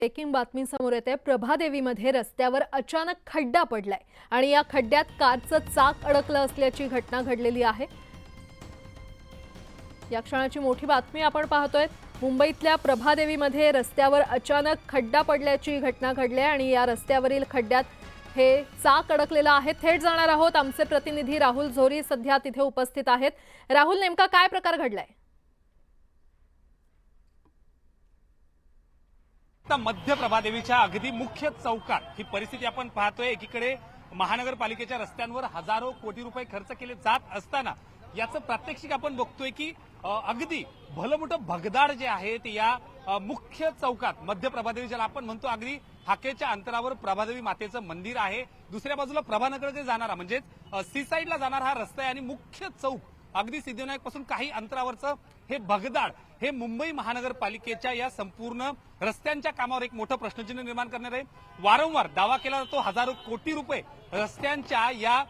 Breaking बातमी समोर येते। प्रभादेवीमध्ये रस्त्यावर अचानक खड्डा पडलाय आणि या खड्ड्यात कारचं चाक अडकलं असल्याची घटना घडलेली आहे। या क्षणाची मोठी बातमी आपण पाहतोय। मुंबईतल्या प्रभादेवीमध्ये रस्त्यावर अचानक खड्डा पडल्याची घटना घडली आणि या रस्त्यावरील खड्ड्यात हे चाक अडकलेलं आहे। थेट जाणार आहोत, आमचे प्रतिनिधी राहुल झोरी सध्या तिथे उपस्थित आहेत। राहुल, नेमका काय प्रकार घडलाय? मध्य प्रभादेवीच्या अगदी मुख्य चौकात ही परिस्थिती आपण पाहतोय। एकीकडे महानगरपालिकेच्या रस्त्यांवर हजारो कोटी रुपये खर्च केले जात असताना याचं प्रात्यक्षिक आपण बघतोय की अगदी भलं मोठं भगदाड जे आहे ते या मुख्य चौकात मध्य प्रभादेवी ज्याला आपण म्हणतो, अगदी हाकेच्या अंतरावर प्रभादेवी मातेचं मंदिर आहे। दुसऱ्या बाजूला प्रभानगरचे जाणारा म्हणजेच सी साईडला जाणारा हा रस्ता आहे आणि मुख्य चौक अगदी सिद्धिविनायक पासून काही अंतरावरचं हे भगदाड हे मुंबई महानगरपालिकेच्या या संपूर्ण रस्त्यांच्या कामावर एक मोठं प्रश्नचिन्ह निर्माण करणार आहे। वारंवार दावा केला जातो हजारो कोटी रुपये रस्त्यांच्या या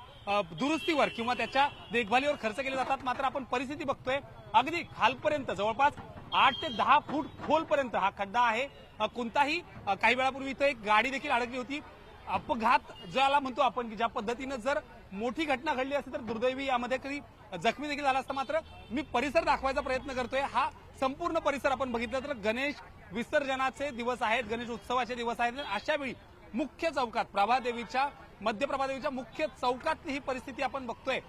दुरुस्तीवर किंवा त्याच्या देखभालीवर खर्च केले जातात, मात्र आपण परिस्थिती बघतोय अगदी खालपर्यंत जवळपास 8 ते 10 फूट खोलपर्यंत हा खड्डा आहे। कोणताही काही वेळापूर्वी इथं एक गाडी देखील अडकली होती। अपघात ज्याला म्हणतो आपण की ज्या पद्धतीनं जर मोठी घटना घडली असती तर दुर्दैवी यामध्ये कधी जखमी देखील झाला असता। मात्र मी परिसर दाखवायचा प्रयत्न करतोय। हा संपूर्ण परिसर आपण बघितलं तर गणेश विसर्जनाचे दिवस आहेत, गणेश उत्सवाचे दिवस आहेत। अशा वेळी मुख्य चौकात मध्य प्रभादेवीच्या मुख्य चौकातली ही परिस्थिती आपण बघतोय।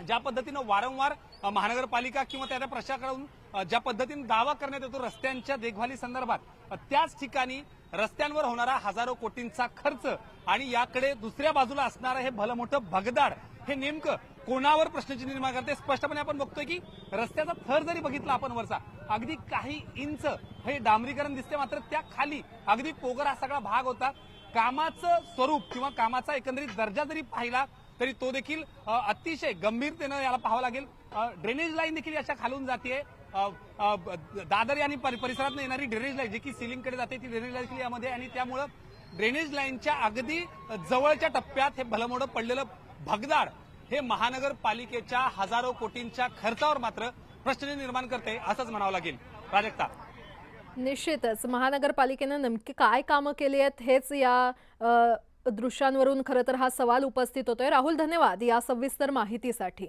ज्या पद्धतीनं वारंवार महानगरपालिका किंवा त्या प्रशासनाकडून ज्या पद्धतीने दावा करण्यात येतो रस्त्यांच्या देखभाली संदर्भात, त्याच ठिकाणी रस्त्यांवर होणारा हजारो कोटींचा खर्च आणि याकडे दुसऱ्या बाजूला असणारं हे भलं मोठं भगदाड हे नेमकं कोणावर प्रश्नचिन्ह निर्माण करते। स्पष्टपणे आपण बघतोय की रस्त्याचा थर जरी बघितला आपण वरचा अगदी काही इंच हे डांबरीकरण दिसते, मात्र त्या खाली अगदी पोगर हा सगळा भाग होता। कामाचं स्वरूप किंवा कामाचा एकंदरीत दर्जा जरी पाहिला तरी तो देखील अतिशय गंभीरतेनं याला पाहावं लागेल। ड्रेनेज लाईन देखील याच्या खालून जाते। दादर आणि परिसरात येणारी ड्रेनेज लाईन जी की सिलिंगकडे जाते ती ड्रेनेज लाईन यामध्ये, आणि त्यामुळं ड्रेनेज लाईनच्या अगदी जवळच्या टप्प्यात हे भलमोठं पडलेलं भगदाड हे महानगरपालिकेच्या हजारो कोटींच्या खर्चावर मात्र प्रश्न निर्माण करते असंच म्हणावं लागेल। प्राजक्ता, निश्चितच महानगरपालिकेनं नेमकी काय कामं केली आहेत हेच या दृश्यांवरून खरं तर हा सवाल उपस्थित होतोय। राहुल, धन्यवाद या सविस्तर माहितीसाठी।